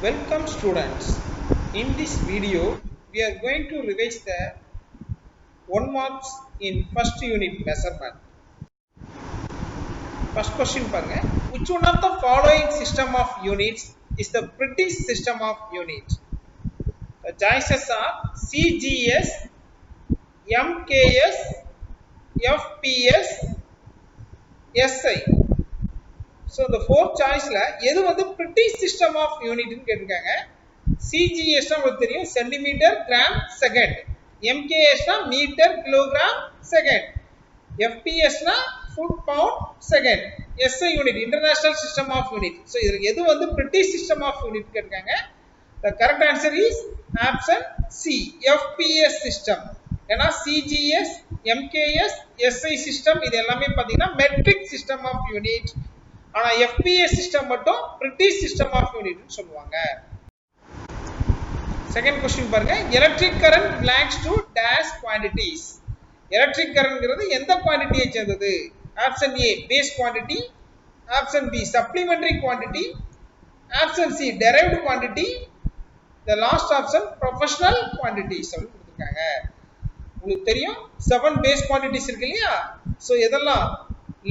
Welcome students. In this video we are going to revise the 1 marks in first unit measurement. First question பாருங்க. Which one of the following system of units is the British system of unit? The choices are CGS, MKS, FPS, SI. So the fourth choiceல எது வந்து British system of unit ன்னு கேட்டிருக்காங்க. CGS னா உங்களுக்கு தெரியும் centimetre gram second, MKS னா metre kilogram second, FPS னா foot pound second, SI unit international system of unit. So இதுல எது வந்து பிரிட்டிஷ் சிஸ்டம் ஆஃப் யூனிட் கேட்டிருக்காங்க. The correct answer is option C, FPS system. ஏன்னா CGS, MKS, SI சிஸ்டம் இது எல்லாமே பார்த்தீங்கன்னா மெட்ரிக் சிஸ்டம் ஆஃப் யூனிட். ஆனா FPS சிஸ்டம் மட்டும் பிரிட்டிஷ் சிஸ்டம் ஆஃப் யூனிட்னு சொல்லுவாங்க. செகண்ட் क्वेश्चन பாருங்க. Electric current belongs to dash quantities. Electric கரண்ட்ங்கிறது எந்த குவாண்டிட்டியை சேர்ந்தது? Option A base quantity, option B supplementary quantity, option C derived quantity, the last option professional quantities அப்படி கொடுத்திருக்காங்க. உங்களுக்கு தெரியும் 7 பேஸ் குவாண்டிட்டிஸ் இருக்கு இல்லையா? சோ எதெல்லாம்?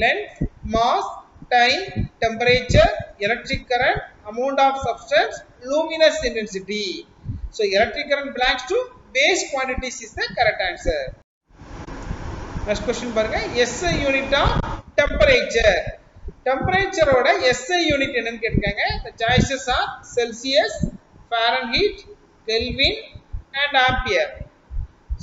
length, mass, time, temperature, electric current, amount of substance, luminous intensity. So electric current belongs to base quantities is the correct answer. Next question பாருங்க. SI unit of temperature. Temperature ஓட SI unit என்னன்னு கேட்டிருக்காங்க. The choices are Celsius, Fahrenheit, Kelvin and Ampere.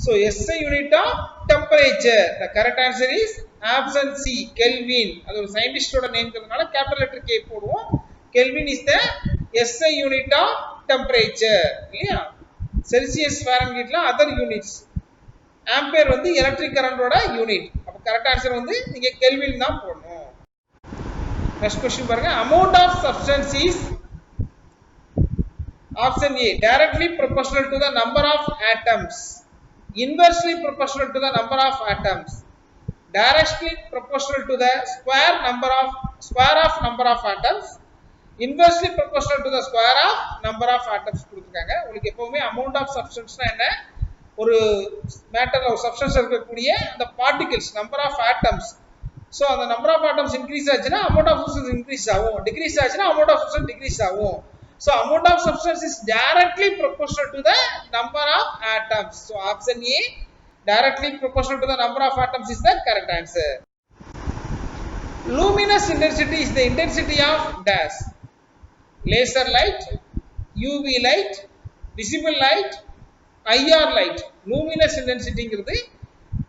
So SI unit of temperature. The correct answer is option C, Kelvin. அது ஒரு சயின்டிஸ்டோட நேம்ங்கிறதுனால capital letter K போடுவோம். Kelvin is the SI unit of temperature. இல்லையா? Celsius ஃபாரன்ஹீட்ல other units. Ampere வந்து electric கரண்டோட unit. அப்ப correct answer வந்து நீங்க கெல்வின் தான் போடணும். நெக்ஸ்ட் क्वेश्चन பாருங்க. amount of substance is option A directly proportional to the number of atoms, inversely proportional to the number of atoms, directly proportional to the square of number of atoms, inversely proportional to the square of number of atoms கொடுத்திருக்காங்க. உங்களுக்கு எப்பவுமே amount of substance னா என்ன? ஒரு மேட்டர்ல ஒரு substance இருக்கக்கூடிய அந்த particles number of atoms. So அந்த நம்பர் ஆஃப் ஆட்டம்ஸ் இன்கிரீஸ் ஆச்சுனா amount of substance இன்கிரீஸ் ஆகும், டிக்ரீஸ் ஆச்சுனா amount of substance டிக்ரீஸ் ஆகும். So amount of substance is directly proportional to the number of atoms. So option A directly proportional to the number of atoms is the correct answer. Luminous intensity is the intensity of dash. Laser light, UV light, visible light, IR light. Luminous intensity ங்கிறது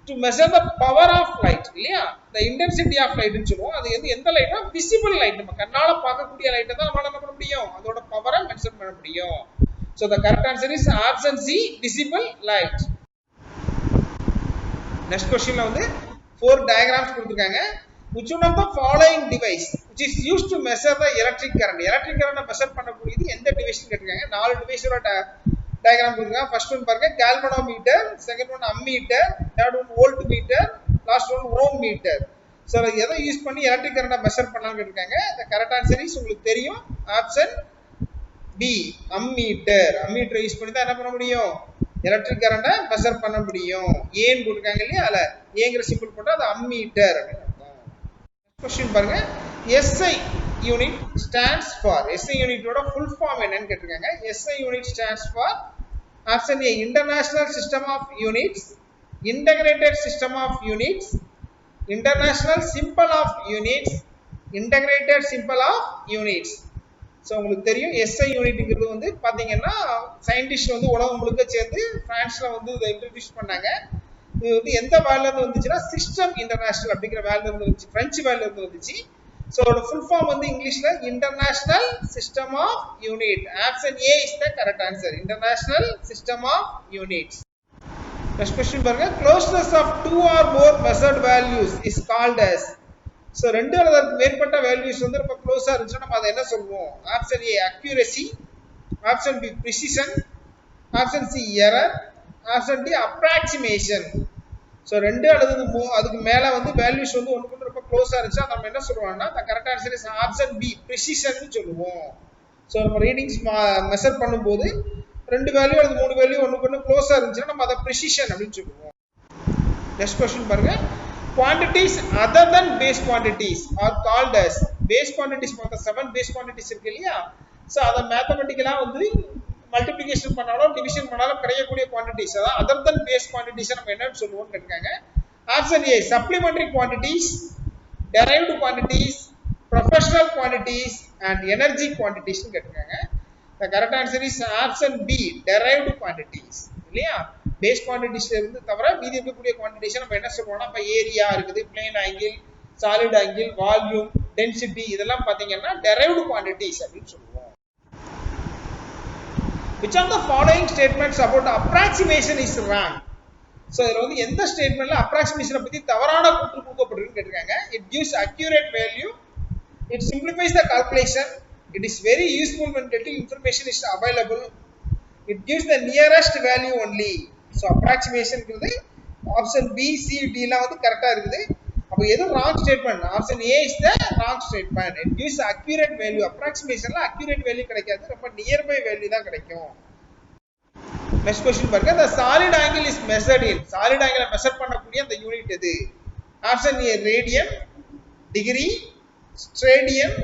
to measure the power of light இல்லையா? the intensity of light ன்னு சொல்லுவோம். அது எந்த லைட்னா visible light. நம்ம கண்ணால பார்க்கக்கூடிய light தான் நம்மால என்ன பண்ண முடியும்? அதோட பவரை மெஷர் பண்ண முடியும். So the correct answer is option C, visible light. Next questionல வந்து 4 diagrams கொடுத்திருக்காங்க. Which one of the following device which is used to measure the electric current? Electric current measure பண்ணக்கூடியது எந்த டிவைஸ் கேட்டிருக்காங்க. 4 டிவைஸோட டயகிராம் கொடுத்திருக்காங்க. First one பாருங்க galvanometer, second one ammeter, third one voltmeter, last one ohm meter. So எதை use பண்ணி electric கரண்ட measure பண்ணலாம்னு கேட்டிருக்காங்க. the correct answer is உங்களுக்கு தெரியும் option B, ammeter. ammeter use பண்ணி தான் என்ன பண்ண முடியும்? எலக்ட்ரிக் கரண்ட மெஷர் பண்ண முடியும். ஏன்னு போட்டுருக்காங்க இல்லையா? அதுல ஏங்கற சிம்பிள் போட்டா அது ammeter அப்படின்னு அர்த்தம். क्वेश्चन பாருங்க. SI unit stands for, SI யூனிட்டோட ஃபுல் ஃபார்ம் என்னன்னு கேட்டிருக்காங்க. SI unit stands for option A international system of units, integrated system of units, international symbol of units, integrated symbol of units. So உங்களுக்கு தெரியும் SI யூனிட்ங்கிறது வந்து பாத்தீங்கன்னா scientist வந்து உலகம் முழுக்க சேர்ந்து பிரான்ஸ்ல வந்து இதை இன்ட்ரோ듀ஸ் பண்ணாங்க. இது வந்து எந்த வேர்ட்ல இருந்து வந்துச்சுன்னா சிஸ்டம் இன்டர்நேஷனல் அப்படிங்கிற வேர்ட்ல இருந்து வந்துச்சு, பிரெஞ்சு வேர்ட்ல இருந்து வந்துச்சு. சோ அதோட ஃபுல் ஃபார்ம் வந்து இங்கிலீஷ்ல international system of unit. Option A is the correct answer, international system of units. Next question பாருங்க. Closeness of 2 or more measured values is called as. So ரெண்டு அல்லது மேற்பட்ட வேல்யூஸ் வந்து ரொம்ப க்ளோஸா இருந்துச்சுன்னா நம்ம அதை என்ன சொல்வோம்? Option A accuracy, option B precision, option C error, option D approximation. So ரெண்டு அல்லது அதுக்கு மேல வந்து வேல்யூஸ் வந்து ஒண்ணுக்கு ரொம்ப க்ளோஸா இருந்துச்சா நம்ம என்ன சொல்றோம்னா the correct answer is option B precision னு சொல்லுவோம். ஸோ நம்ம ரீடிங்ஸ் மெஷர் பண்ணும்போது 2 வேல்யூ அல்லது 3 வேல்யூ ஒன்றுக்கு ஒன்று க்ளோஸாக இருந்துச்சுன்னா நம்ம அதை ப்ரிசிஷன் அப்படின்னு சொல்லுவோம். நெக்ஸ்ட் கொஸ்டின் பாருங்க. quantities other than base quantities are called as base quantities. மொத்தம் 7 base quantities இருக்கு இல்லையா? ஸோ அதை மேத்தமெட்டிக்கலா வந்து மல்டிப்ளிகேஷன் பண்ணாலும் டிவிஷன் பண்ணாலும் கிடைக்கக்கூடிய குவான்டிட்டிஸ், அதாவது அதர் தன் பேஸ் குவான்டிட்டிஸ் நம்ம என்னன்னு சொல்லுவோம்னு கேட்காங்க. Option A supplementary quantities, derived quantities, professional quantities and energy quantities னு கேட்காங்க. The correct answer is option B, derived quantities. இல்லையா? பேஸ் குவான்டிட்டிஸ்ல இருந்து தவிர மீதி இருக்கக்கூடிய குவான்டிட்டிஸ் நம்ம என்ன சொல்றோம்னா, இப்ப ஏரியா இருக்குது, plane angle, solid angle, volume, density, இதெல்லாம் பாத்தீங்கன்னா derived quantities அப்படின்னு சொல்லுவோம். Which of the following statements about approximation is wrong? So இதுல வந்து எந்த ஸ்டேட்மென்ட்ல அப்ராக்ஸிமேஷனை பத்தி தவறான கூற்று கொடுக்கப்பட்டிருக்குன்னு கேட்டிருக்காங்க. It gives accurate value, it simplifies the calculation, it is very useful when little information is available, it gives the nearest value only. So approximation இருக்குது option B, C, D லாம் வந்து கரெக்டா இருக்குது. அப்ப எது wrong statement? Option A is the wrong statement. It gives accurate value. approximationல accurate value கிடைக்காது, ரொம்ப nearby value தான் கிடைக்கும். நெக்ஸ்ட் क्वेश्चन பாருங்க. the solid angle is measured in, solid angle measure பண்ணக்கூடிய அந்த யூனிட் எது? Option A radian, degree, ஸ்டேடியன்,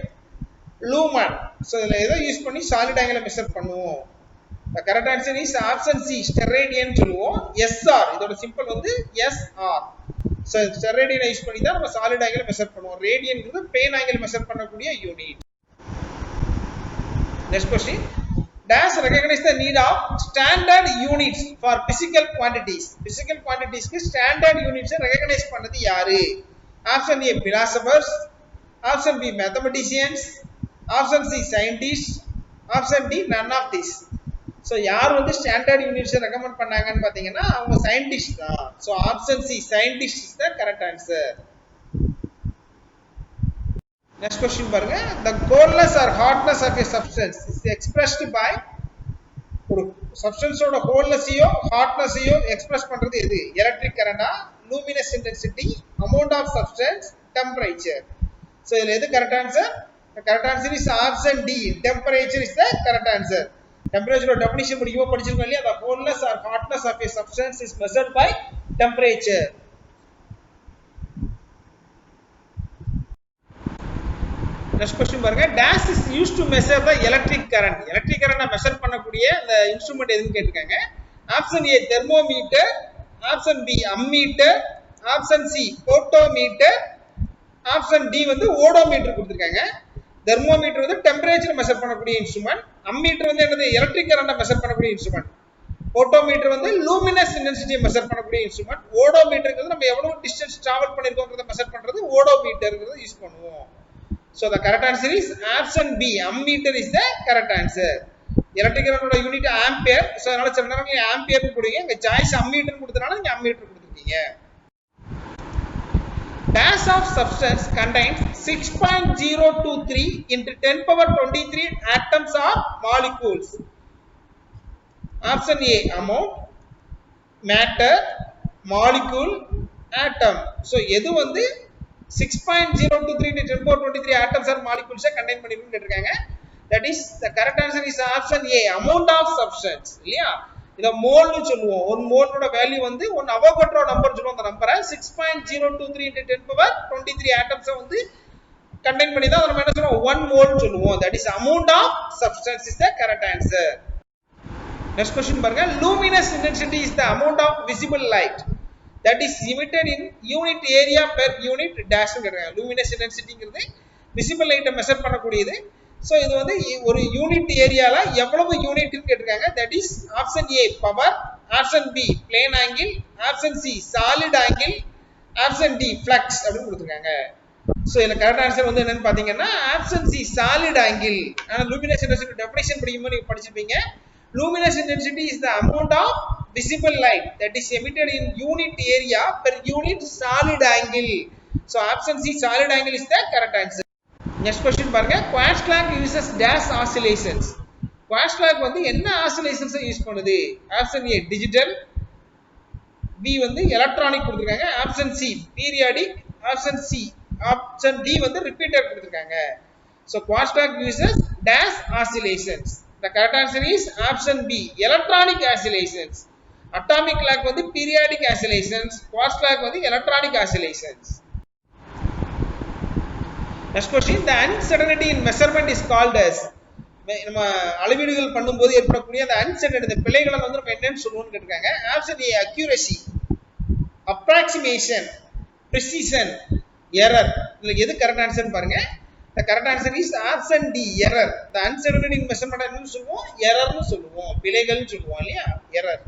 lumen. So இதுல எதை யூஸ் பண்ணி solid angle மெஷர் பண்ணுவோம்? the correct answer is option C, ஸ்டெரேடியன் சொல்லுவோம். SR இதோட சிம்பிள் வந்து SR. சோ ஸ்டெரேடியனை யூஸ் பண்ணி தான் நம்ம solid angle மெஷர் பண்ணுவோம். ரேடியன்ங்கிறது பிளேன் ஆங்கிள் மெஷர் பண்ணக்கூடிய unit. Next question. Dash recognize the need of standard units for physical quantities. Physical quantities க்கு standard units recognize பண்ணது யாரு? Option A philosophers, option B mathematicians, option C scientists, option D none of this. So யார் வந்து standard units recommend பண்ணாங்கன்னு பாத்தீங்கன்னா அவங்க scientist தான். So option C scientists is the correct answer. Next question பாருங்க. The coldness or hotness of a substance is expressed by, ஒரு சப்ஸ்டன்ஸோட கோல்ட்னஸையோ ஹாட்னஸையோ express பண்றது எது? எலக்ட்ரிக் கரண்டா, luminous intensity, amount of substance, temperature. So இதுல எது correct answer? The correct answer is option D, temperature is the correct answer. Temperature definition படிக்கும்போது படிச்சிருக்கோம் இல்லையா? The coldness or hotness of a substance is measured by temperature. Next question பாருங்க. dash is used to measure the electric current. electric current measure பண்ணக்கூடிய அந்த instrument எதுன்னு கேட்டிருக்காங்க. Option A thermometer, option B ammeter, option C photometer, option D வந்து odometer கொடுத்திருக்காங்க. Thermometer வந்து temperature measure பண்ணக்கூடிய instrument, ammeter வந்து என்னது எலக்ட்ரிக் கரண்ட மெஷர் பண்ணக்கூடிய இன்ஸ்ட்ருமென்ட், போட்டோமீட்டர் வந்து லூமினஸ் இன்டென்சிட்டியை மெஷர் பண்ணக்கூடிய இன்ஸ்ட்ருமென்ட், ஓடோமீட்டர்ங்கிறது நம்ம எவ்வளவு டிஸ்டன்ஸ் டிராவல் பண்ணிருக்கோம்ங்கறத மெஷர் பண்றது ஓடோமீட்டர்ங்கறத யூஸ் பண்ணுவோம். So the correct answer is option B, ammeter is the correct answer. Electric கரண்டோட யூனிட் ஆம்பியர். சோ அதனால சில நேரம் நீங்க ஆம்பியர் போடுவீங்க, இங்க சாய்ஸ் அம்மீட்டர் கொடுத்தனால நீங்க அம்மீட்டர் கொடுத்துருக்கீங்க. Dash of substance contains 6.023 into 10 power 23 atoms or molecules. Option A amount, matter, molecule, atom. So எது வந்து 6.023 into 10 power 23 atoms or molecules contain பண்ணிருக்குன்னு கேட்டிருக்காங்க. That is the correct answer is option A, amount of substance. இல்லையா? இத மோல்னு சொல்லுவோம். ஒரு மோலோட value வந்து 1 Avogadro number சொல்லுவோம். அந்த நம்பரை 6.023 into 10 power 23 atoms வந்து கண்டெயின் பண்ணி தான் நம்ம என்ன சொல்லுவோம் 1 மோல்னு சொல்லுவோம். That is amount of substance is the correct answer. Next question பாருங்க. Luminous intensity is the amount of visible light that is emitted in unit area per unit dash ங்கறாங்க. Luminous intensityங்கிறது visible light measure பண்ணக்கூடியது. So இது வந்து ஒரு unit ஏரியால எவ்வளவு யூனிட்னு கேட்டிருக்காங்க. That is option A power, option B plane angle, option C solid angle, option D flux அப்படி கொடுத்திருக்காங்க. So இதுல கரெக்ட் ஆன்சர் வந்து என்னன்னு பாத்தீங்கன்னா option C solid angle. ஆனா luminous intensity definition படிக்கும்போது நீங்க படிச்சிருப்பீங்க. Luminous intensity is the amount of visible light that is emitted in unit area per unit solid angle. So option C solid angle is the correct answer. Next question பாருங்க. Quartz clock uses dash oscillations. Quartz clock வந்து என்ன oscillations use பண்ணுது? Option A digital, B வந்து electronic கொடுத்திருக்காங்க, option C periodic, option D வந்து repeater கொடுத்திருக்காங்க. So crosstalk uses dash oscillations. The correct answer is option B, electronic oscillations. Atomic clock வந்து periodic oscillations, crosstalk வந்து electronic oscillations. Next question, the uncertainty in measurement is called as, நம்ம அளவீடுகள் பண்ணும்போது ஏற்படக்கூடிய அந்த uncertainty, இந்த பிழைகளை வந்து நம்ம என்னன்னு சொல்லுவோம்னு கேட்டிருக்காங்க. Option A accuracy, approximation, precision, error. இதுல எது கரெக்ட் ஆன்சர் பாருங்க. The correct answer is option D, error. The uncertainty in measurement என்னன்னு சொல்லுவோம், error னு சொல்லுவோம், பிழைகள்னு சொல்லுவோம் இல்லையா, error.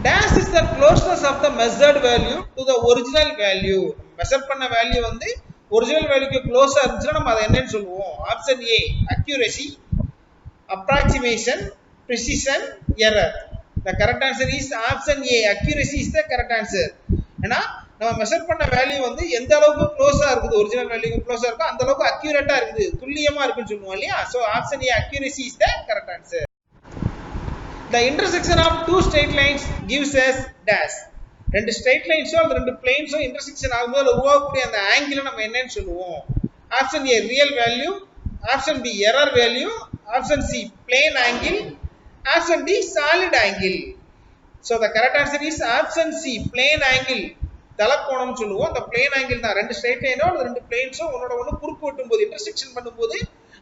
Dash is the closeness of the measured value to the original value. Measure பண்ண வேல்யூ வந்து ஒரிஜினல் வேல்யூக்கு க்ளோஸா இருந்துச்சுன்னா நம்ம அதை என்னன்னு சொல்லுவோம். Option A accuracy, approximation, precision, error. The correct answer is option A, accuracy is the correct answer. ஏன்னா நம்ம மெஷர் பண்ண வேல்யூ வந்து எந்த அளவுக்கு க்ளோஸா இருக்குது, ஒரிஜினல் வேல்யூக்கு க்ளோஸா இருக்கோ அந்த அளவுக்கு அக்யூரேட்டா இருக்குது, துல்லியமா இருக்குன்னு சொல்லுவோம் இல்லையா. So option A accuracy is the correct answer. The intersection of two straight lines gives us dash. ரெண்டு ஸ்ட்ரெயிட் லைன்ஸோ அந்த ரெண்டு பிளேன்ஸோ இன்டர்செக்ஷன் ஆகும்போது உருவாகக்கூடிய அந்த ஆங்கிளை நம்ம என்னன்னு சொல்லுவோம். Option A real value, option B error value, option C plane angle, option D solid angle. So the correct answer is option C, plane angle. தலக்கோணம் சொல்லுவோம். அந்த பிளேன் ஆங்கிள் தான். ரெண்டு ஸ்ட்ரெயிட் லைனோ அல்லது ரெண்டு பிளேன்ஸோ ஒன்னோட ஒன்று குறுக்கு வெட்டும்போது இன்டர்செக்ஷன் பண்ணும்போது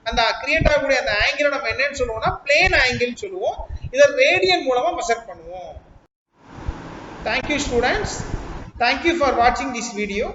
அந்த கிரியேட் ஆகக்கூடிய அந்த ஆங்கிளை நம்ம என்னன்னு சொல்லுவோம்னா பிளேன் ஆங்கிள் சொல்லுவோம். இதை ரேடியன் மூலமா மெஷர் பண்ணுவோம். Thank you students. Thank you for watching this video.